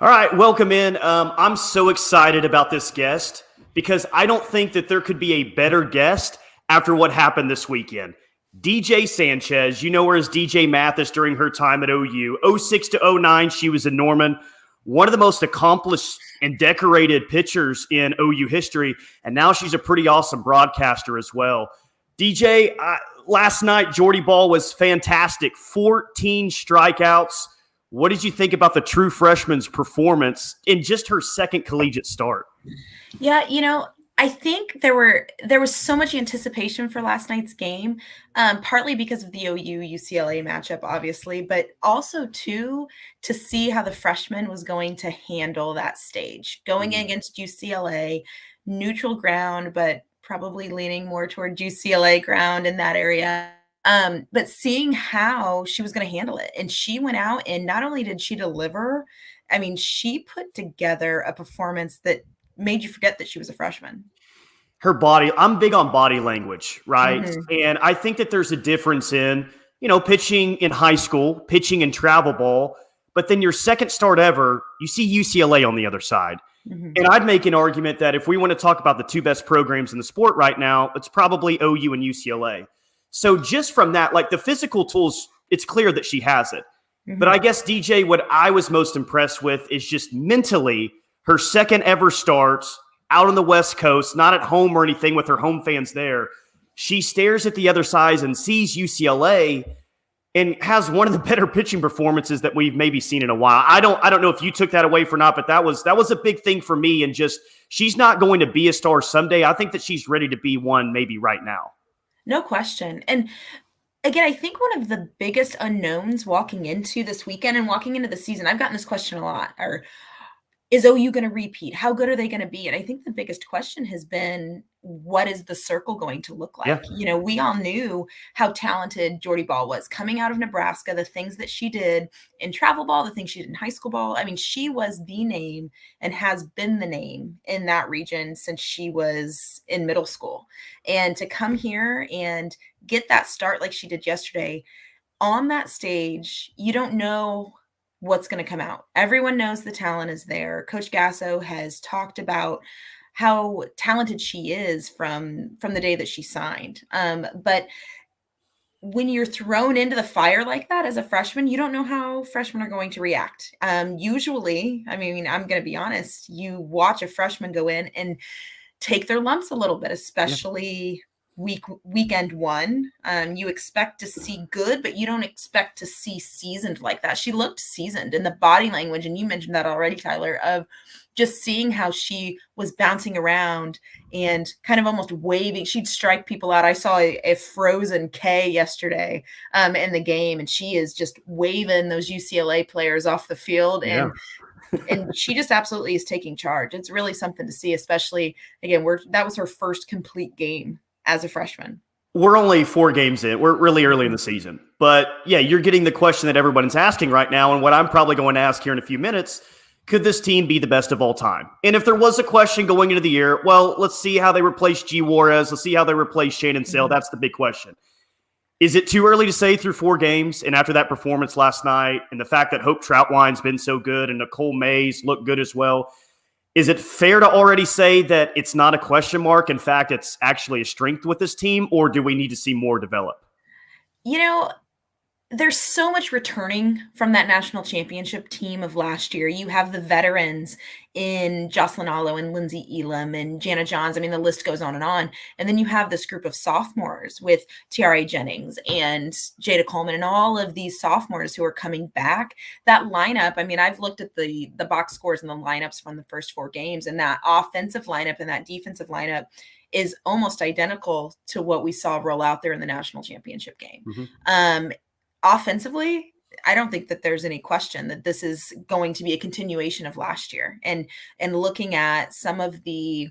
All right, welcome in. I'm so excited about this guest because I don't think that there could be a better guest after what happened this weekend. DJ Sanchez, you know her as DJ Mathis during her time at OU. 06 to 09, she was in Norman, one of the most accomplished and decorated pitchers in OU history, and now she's a pretty awesome broadcaster as well. DJ, last night, Jordy Bahl was fantastic, 14 strikeouts. What did you think about the true freshman's performance in just her second collegiate start? Yeah, I think there was so much anticipation for last night's game, partly because of the OU UCLA matchup, obviously, but also too to see how the freshman was going to handle that stage going against UCLA, neutral ground, but probably leaning more toward UCLA ground in that area. But seeing how she was going to handle it. And she went out and not only did she deliver, I mean, she put together a performance that made you forget that she was a freshman. Her body, I'm big on body language, right? Mm-hmm. And I think that there's a difference in, pitching in high school, pitching in travel ball, but then your second start ever, you see UCLA on the other side. Mm-hmm. And I'd make an argument that if we want to talk about the two best programs in the sport right now, it's probably OU and UCLA. So just from that, like the physical tools, it's clear that she has it. Mm-hmm. But I guess, DJ, what I was most impressed with is just mentally her second ever starts out on the West Coast, not at home or anything with her home fans there. She stares at the other side and sees UCLA and has one of the better pitching performances that we've maybe seen in a while. I don't know if you took that away or not, but that was a big thing for me. And just she's not going to be a star someday. I think that she's ready to be one maybe right now. No question. And again, I think one of the biggest unknowns walking into this weekend and walking into the season, I've gotten this question a lot, is OU going to repeat? How good are they going to be? And I think the biggest question has been, what is the circle going to look like? Yeah. We all knew how talented Jordy Bahl was coming out of Nebraska, the things that she did in travel ball, the things she did in high school ball. I mean, she was the name and has been the name in that region since she was in middle school. And to come here and get that start like she did yesterday on that stage, you don't know what's going to come out. Everyone knows the talent is there. Coach Gasso has talked about how talented she is from the day that she signed. But when you're thrown into the fire like that as a freshman, you don't know how freshmen are going to react. Usually, I mean, I'm going to be honest, you watch a freshman go in and take their lumps a little bit, especially weekend one. You expect to see good, but you don't expect to see seasoned like that. She looked seasoned in the body language, and you mentioned that already, Tyler, of just seeing how she was bouncing around and kind of almost waving. She'd strike people out. I saw a frozen K yesterday in the game, and she is just waving those UCLA players off the field. And and she just absolutely is taking charge. It's really something to see, especially, again, that was her first complete game as a freshman. We're only 4 games in. We're really early in the season. But, yeah, you're getting the question that everyone's asking right now, and what I'm probably going to ask here in a few minutes, could this team be the best of all time? And if there was a question going into the year, well, let's see how they replace G. Juarez. Let's see how they replace Shannon Sale. That's the big question. Is it too early to say through 4 games and after that performance last night and the fact that Hope Troutwine's been so good and Nicole Mays looked good as well, is it fair to already say that it's not a question mark? In fact, it's actually a strength with this team, or do we need to see more develop? There's so much returning from that national championship team of last year. You have the veterans in Jocelyn Allo and Lindsay Elam and Jana Johns. I mean, the list goes on. And then you have this group of sophomores with Tiare Jennings and Jada Coleman and all of these sophomores who are coming back. That lineup, I mean, I've looked at the box scores and the lineups from the first 4 games, and that offensive lineup and that defensive lineup is almost identical to what we saw roll out there in the national championship game. Mm-hmm. Offensively, I don't think that there's any question that this is going to be a continuation of last year. And looking at some of the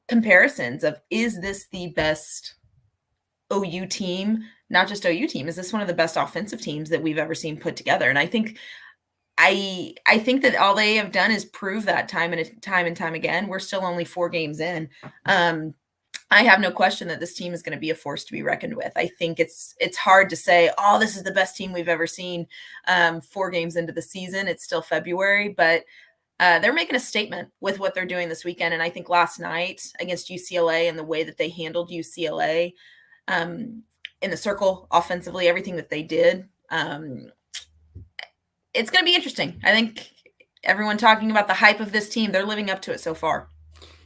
comparisons of, is this the best OU team? Not just OU team. Is this one of the best offensive teams that we've ever seen put together? And I think that all they have done is prove that time and time again. We're still only 4 games in. I have no question that this team is going to be a force to be reckoned with. I think it's hard to say, oh, this is the best team we've ever seen 4 games into the season. It's still February, but they're making a statement with what they're doing this weekend. And I think last night against UCLA and the way that they handled UCLA in the circle offensively, everything that they did, it's going to be interesting. I think everyone talking about the hype of this team, they're living up to it so far.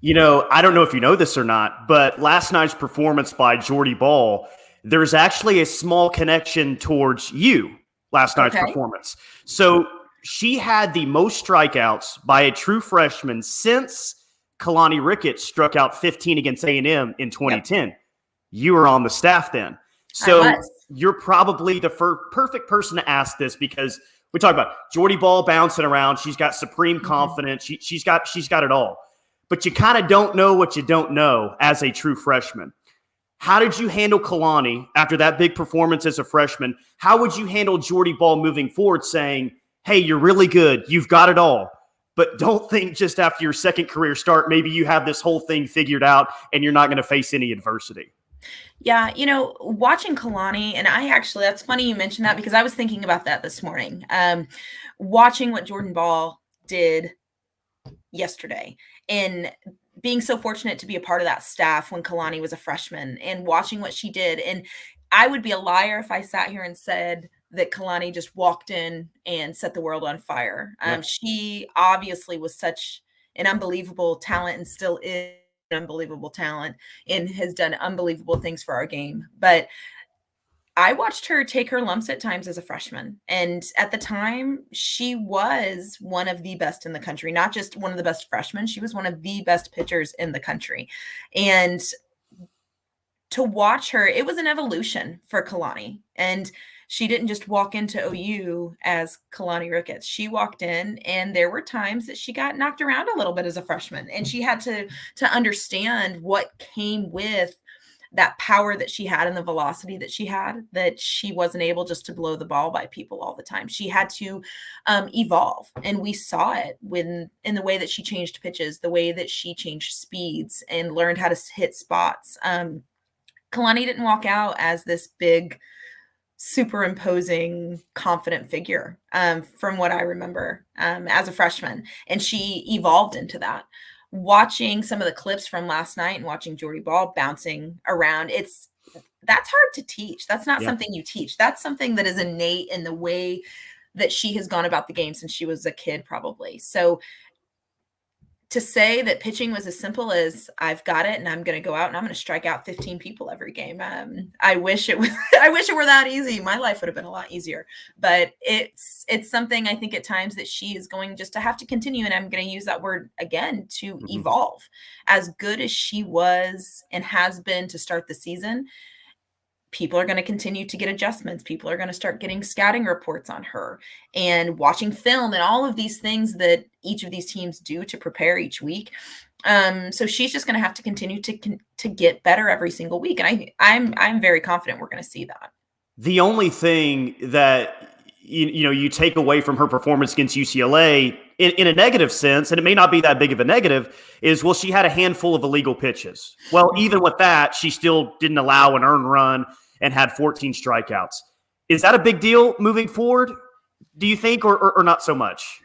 I don't know if you know this or not, but last night's performance by Jordy Bahl, there's actually a small connection towards you last night's performance. So she had the most strikeouts by a true freshman since Kalani Ricketts struck out 15 against A&M in 2010. Yep. You were on the staff then. So you're probably the perfect person to ask this, because we talk about Jordy Bahl bouncing around. She's got supreme confidence. She's got it all. But you kind of don't know what you don't know as a true freshman. How did you handle Kalani after that big performance as a freshman? How would you handle Jordy Bahl moving forward, saying, hey, you're really good, you've got it all, but don't think just after your second career start, maybe you have this whole thing figured out and you're not going to face any adversity? Yeah, watching Kalani, and that's funny you mentioned that, because I was thinking about that this morning. Watching what Jordy Bahl did yesterday and being so fortunate to be a part of that staff when Kalani was a freshman and watching what she did. And I would be a liar if I sat here and said that Kalani just walked in and set the world on fire. She obviously was such an unbelievable talent and still is an unbelievable talent and has done unbelievable things for our game. But I watched her take her lumps at times as a freshman. And at the time, she was one of the best in the country, not just one of the best freshmen. She was one of the best pitchers in the country. And to watch her, it was an evolution for Kalani. And she didn't just walk into OU as Kalani Ricketts. She walked in, and there were times that she got knocked around a little bit as a freshman. And she had to understand what came with that power that she had and the velocity that she wasn't able just to blow the ball by people all the time. She had to evolve. And we saw it in the way that she changed pitches, the way that she changed speeds and learned how to hit spots. Kalani didn't walk out as this big, superimposing, confident figure from what I remember as a freshman. And she evolved into that. Watching some of the clips from last night and watching Jordy Bahl bouncing around, that's hard to teach. That's not something you teach. That's something that is innate in the way that she has gone about the game since she was a kid, probably. So to say that pitching was as simple as I've got it and I'm going to go out and I'm going to strike out 15 people every game. I wish it was, I wish it were that easy. My life would have been a lot easier, but it's something I think at times that she is going just to have to continue. And I'm going to use that word again, to evolve. As good as she was and has been to start the season, people are going to continue to get adjustments. People are going to start getting scouting reports on her and watching film and all of these things that each of these teams do to prepare each week. So she's just going to have to continue to get better every single week. And I'm very confident we're going to see that. The only thing that you take away from her performance against UCLA in a negative sense, and it may not be that big of a negative, is, well, she had a handful of illegal pitches. Well, even with that, she still didn't allow an earned run and had 14 strikeouts. Is that a big deal moving forward, do you think, or not so much?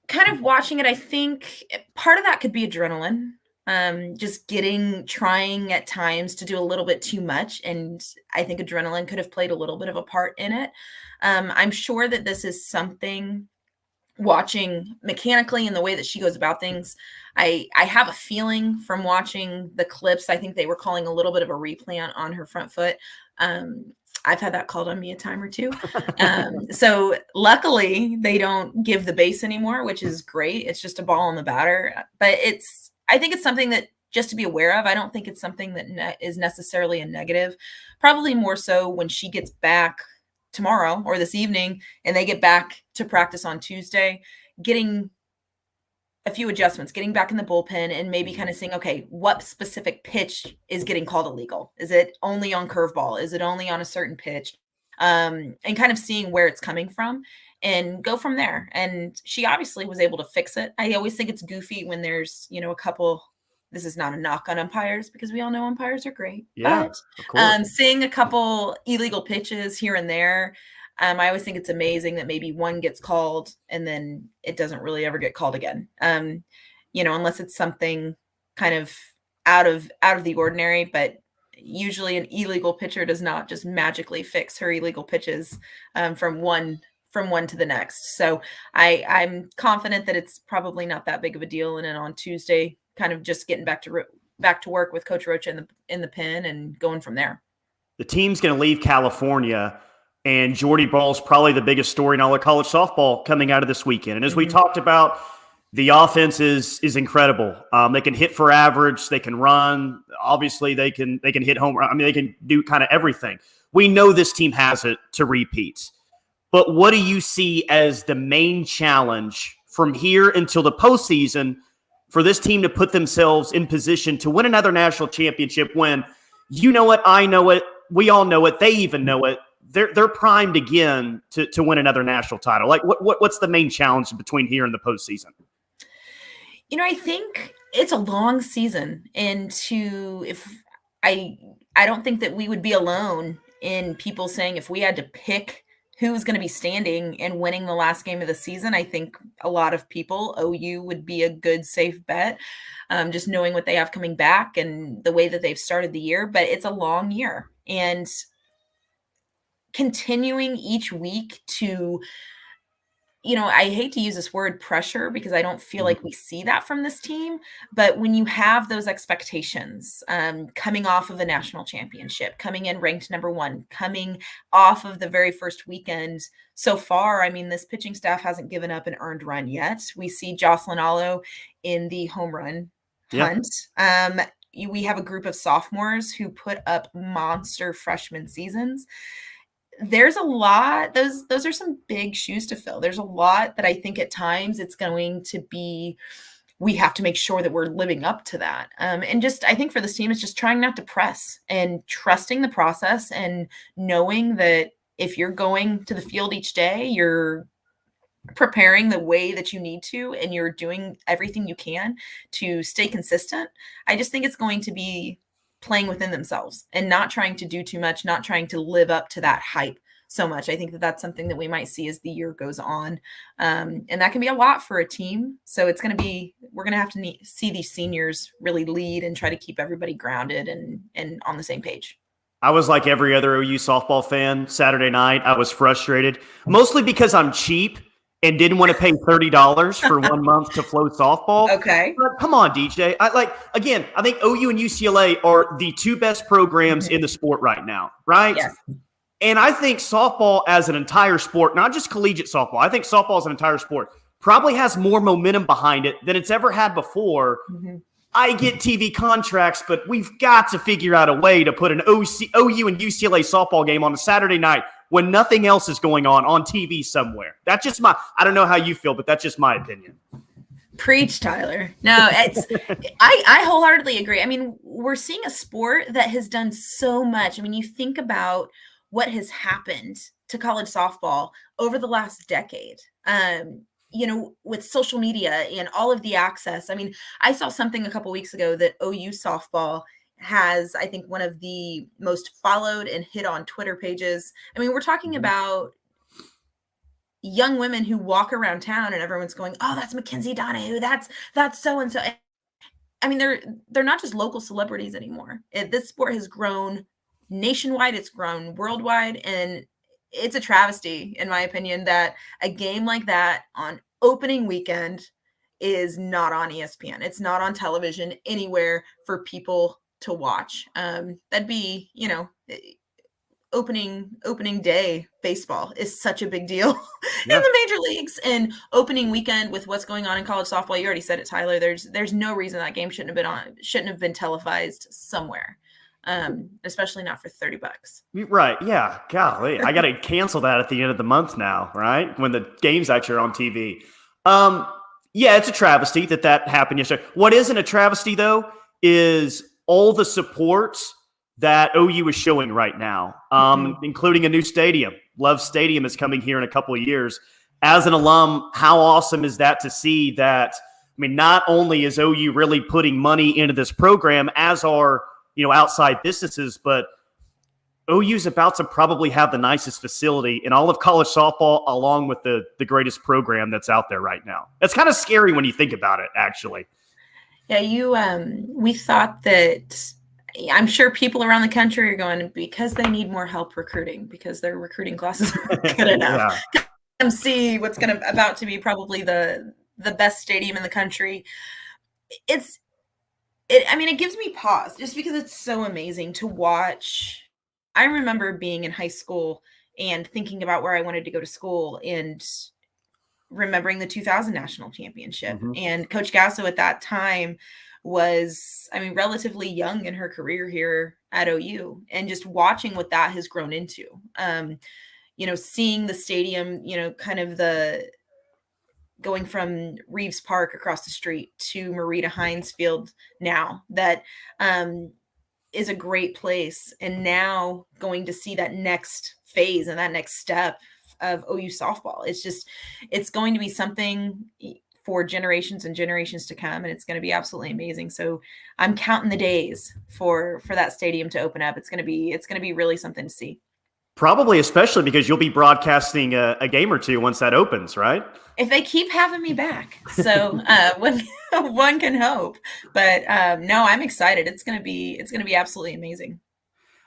Kind of watching it, I think part of that could be adrenaline. Just trying at times to do a little bit too much. And I think adrenaline could have played a little bit of a part in it. I'm sure that this is something, watching mechanically in the way that she goes about things. I have a feeling from watching the clips, I think they were calling a little bit of a replant on her front foot. I've had that called on me a time or two. So luckily they don't give the base anymore, which is great. It's just a ball on the batter, but I think it's something that just to be aware of. I don't think it's something that is necessarily a negative. Probably more so when she gets back tomorrow or this evening and they get back to practice on Tuesday, getting a few adjustments, getting back in the bullpen and maybe kind of saying, okay, what specific pitch is getting called illegal? Is it only on curveball? Is it only on a certain pitch? And kind of seeing where it's coming from and go from there. And she obviously was able to fix it. I always think it's goofy when there's, a couple, this is not a knock on umpires because we all know umpires are great. Yeah, but seeing a couple illegal pitches here and there, I always think it's amazing that maybe one gets called and then it doesn't really ever get called again. Unless it's something kind of out of the ordinary, but usually an illegal pitcher does not just magically fix her illegal pitches from one to the next. So I'm confident that it's probably not that big of a deal. And then on Tuesday, kind of just getting back to work with Coach Rocha in the pen and going from there. The team's going to leave California, and Jordy Bahl is probably the biggest story in all of college softball coming out of this weekend. And as we talked about, the offense is incredible. They can hit for average. They can run. Obviously, they can hit home. I mean, they can do kind of everything. We know this team has it to repeat. But what do you see as the main challenge from here until the postseason for this team to put themselves in position to win another national championship when you know it, I know it, we all know it, they even know it. They're primed again to win another national title. Like what's the main challenge between here and the postseason? I think it's a long season, and I don't think that we would be alone in people saying if we had to pick who's going to be standing and winning the last game of the season, I think a lot of people, OU would be a good, safe bet, just knowing what they have coming back and the way that they've started the year. But it's a long year, and continuing each week to, I hate to use this word pressure because I don't feel like we see that from this team. But when you have those expectations, coming off of a national championship, coming in ranked number 1, coming off of the very first weekend so far, I mean, this pitching staff hasn't given up an earned run yet. We see Jocelyn Allo in the home run hunt. We have a group of sophomores who put up monster freshman seasons. There's a lot, those are some big shoes to fill. There's a lot that I think at times it's going to be, we have to make sure that we're living up to that. And just, I think for this team, it's just trying not to press and trusting the process and knowing that if you're going to the field each day, you're preparing the way that you need to, and you're doing everything you can to stay consistent. I just think it's going to be playing within themselves and not trying to do too much, not trying to live up to that hype so much. I think that that's something that we might see as the year goes on. And that can be a lot for a team. So we're going to have to see these seniors really lead and try to keep everybody grounded and on the same page. I was like every other OU softball fan Saturday night. I was frustrated, mostly because I'm cheap and didn't want to pay $30 for 1 month to float softball. Okay. But come on, DJ. I think OU and UCLA are the two best programs in the sport right now, right? Yes. And I think softball as an entire sport, not just collegiate softball, I think softball as an entire sport probably has more momentum behind it than it's ever had before. Mm-hmm. I get TV contracts, but we've got to figure out a way to put an OU and UCLA softball game on a Saturday night when nothing else is going on TV somewhere. That's just I don't know how you feel, but that's just my opinion. Preach, Tyler. No, I wholeheartedly agree. I mean, we're seeing a sport that has done so much. I mean, you think about what has happened to college softball over the last decade. With social media and all of the access. I mean, I saw something a couple weeks ago that OU softball has, I think, one of the most followed and hit on Twitter pages. I mean, we're talking about young women who walk around town and everyone's going, "Oh, that's Mackenzie Donahue. That's so-and-so." I mean, they're not just local celebrities anymore. This sport has grown nationwide. It's grown worldwide. And it's a travesty, in my opinion, that a game like that on opening weekend is not on ESPN. It's not on television anywhere for people to watch. That'd be, opening day basebouldale is such a big deal in the major leagues. And opening weekend with what's going on in college softball, you already said it, Tyler. There's no reason that game shouldn't have been televised somewhere. Especially not for $30. Right. Yeah. Golly. I got to cancel that at the end of the month now, right? When the games actually are on TV. Yeah, it's a travesty that happened yesterday. What isn't a travesty, though, is all the support that OU is showing right now, including a new stadium. Love Stadium is coming here in a couple of years. As an alum, how awesome is that to see that? I mean, not only is OU really putting money into this program, as are outside businesses, but OU's about to probably have the nicest facility in all of college softball, along with the greatest program that's out there right now. It's kind of scary when you think about it, actually. Yeah, we thought that, I'm sure people around the country are going, because they need more help recruiting, because their recruiting classes aren't good enough. Yeah. Come see what's about to be probably the best stadium in the country. It gives me pause just because it's so amazing to watch. I remember being in high school and thinking about where I wanted to go to school and remembering the 2000 national championship. Mm-hmm. And Coach Gasso at that time was, relatively young in her career here at OU, and just watching what that has grown into. Seeing the stadium, kind of going from Reeves Park across the street to Marita Hines Field now, that is a great place. And now going to see that next phase and that next step of OU softball. It's going to be something for generations and generations to come, and it's going to be absolutely amazing. So I'm counting the days for that stadium to open up. It's going to be really something to see. Probably, especially because you'll be broadcasting a game or two once that opens, right? If they keep having me back. So one can hope. But no, I'm excited. It's gonna be absolutely amazing.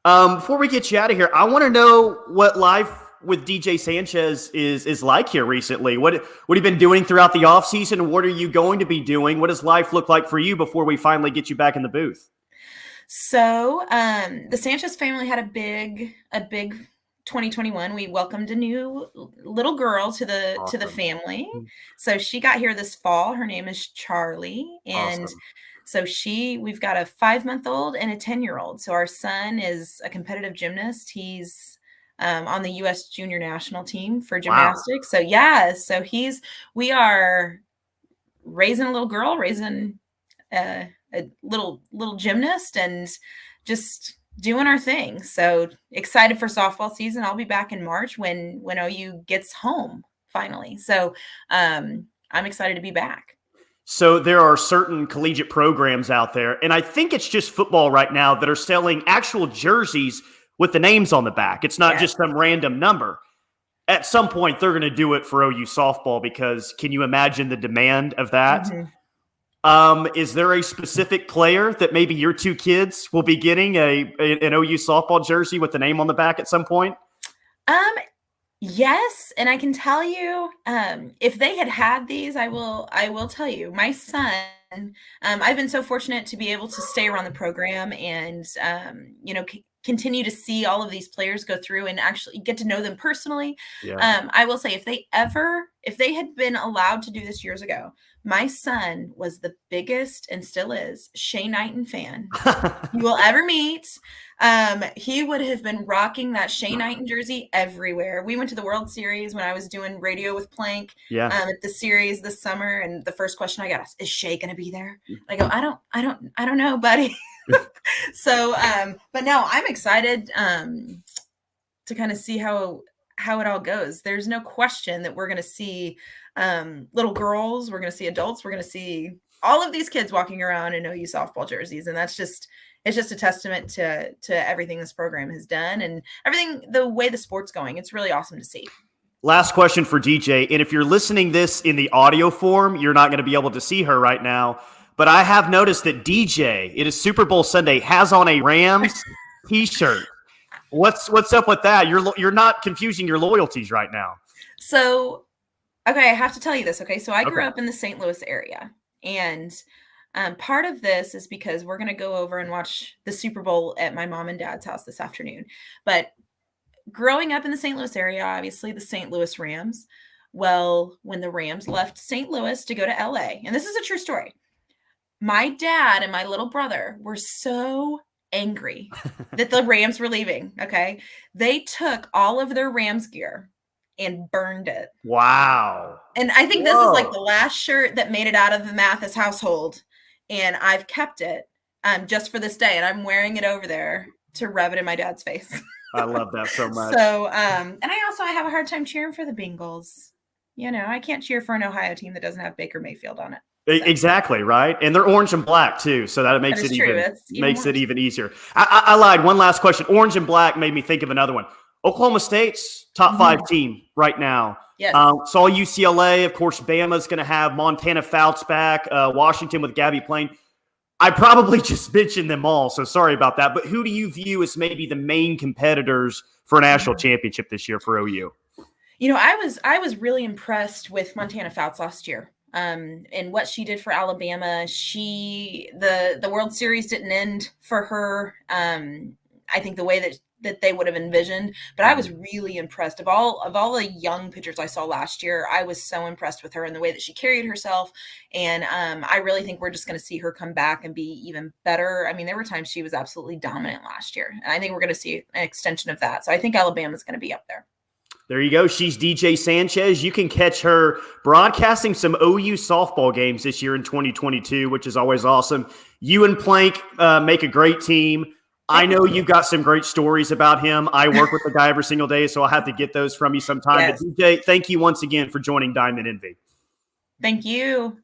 Before we get you out of here, I want to know what life with DJ Sanchez is like here recently. What have you been doing throughout the offseason? What are you going to be doing? What does life look like for you before we finally get you back in the booth? So the Sanchez family had a big 2021. We welcomed a new little girl to the family. So she got here this fall. Her name is Charlie. And awesome. So we've got a 5-month-old and a 10-year-old. So our son is a competitive gymnast. He's on the U.S. junior national team for gymnastics. Wow. So yeah, we are raising a little girl, raising a little gymnast, and just doing our thing. So excited for softball season. I'll be back in March when OU gets home finally. So I'm excited to be back. So there are certain collegiate programs out there, and I think it's just football right now, that are selling actual jerseys with the names on the back. It's not just some random number. At some point, they're going to do it for OU softball, because can you imagine the demand of that? Mm-hmm. Is there a specific player that maybe your two kids will be getting an OU softball jersey with the name on the back at some point? Yes, and I can tell you, if they had these, I will tell you. My son, I've been so fortunate to be able to stay around the program and continue to see all of these players go through and actually get to know them personally. Yeah. I will say, if they had been allowed to do this years ago, my son was the biggest, and still is, Shea Knighton fan you will ever meet. He would have been rocking that Shea Knighton jersey everywhere. We went to the World Series when I was doing radio with Plank at the series this summer, and the first question I got is Shea going to be there? And I go, I don't know, buddy. So, but no, I'm excited to kind of see how it all goes. There's no question that we're going to see little girls, we're going to see adults, we're going to see all of these kids walking around in OU softball jerseys, and it's just a testament to everything this program has done and everything, the way the sport's going. It's really awesome to see. Last question for DJ, and if you're listening this in the audio form, you're not going to be able to see her right now. But I have noticed that DJ, it is Super Bowl Sunday, has on a Rams t-shirt. What's up with that? You're not confusing your loyalties right now. So, okay, I have to tell you this. Okay, so I grew up in the St. Louis area, and part of this is because we're going to go over and watch the Super Bowl at my mom and dad's house this afternoon. But growing up in the St. Louis area, obviously the St. Louis Rams. Well, when the Rams left St. Louis to go to LA, and this is a true story, my dad and my little brother were so angry that the Rams were leaving. Okay. They took all of their Rams gear and burned it. Wow. And I think this is like the last shirt that made it out of the Mathis household. And I've kept it just for this day. And I'm wearing it over there to rub it in my dad's face. I love that so much. So, and I have a hard time cheering for the Bengals. I can't cheer for an Ohio team that doesn't have Baker Mayfield on it. Exactly, right? And they're orange and black too, so that makes it even easier. I lied. One last question. Orange and black made me think of another one. Oklahoma State's top 5 team right now. Yes. Saw UCLA. Of course, Bama's going to have Montana Fouts back. Washington with Gabby Plain. I probably just mentioned them all, so sorry about that. But who do you view as maybe the main competitors for a national championship this year for OU? You know, I was really impressed with Montana Fouts last year. And what she did for Alabama. The World Series didn't end for her. I think the way that they would have envisioned, but I was really impressed of all the young pitchers I saw last year. I was so impressed with her and the way that she carried herself. And I really think we're just going to see her come back and be even better. I mean, there were times she was absolutely dominant last year, and I think we're going to see an extension of that. So I think Alabama's going to be up there. There you go. She's DJ Sanchez. You can catch her broadcasting some OU softball games this year in 2022, which is always awesome. You and Plank make a great team. I know you've got some great stories about him. I work with the guy every single day, so I'll have to get those from you sometime. Yes. But DJ, thank you once again for joining Diamond Envy. Thank you.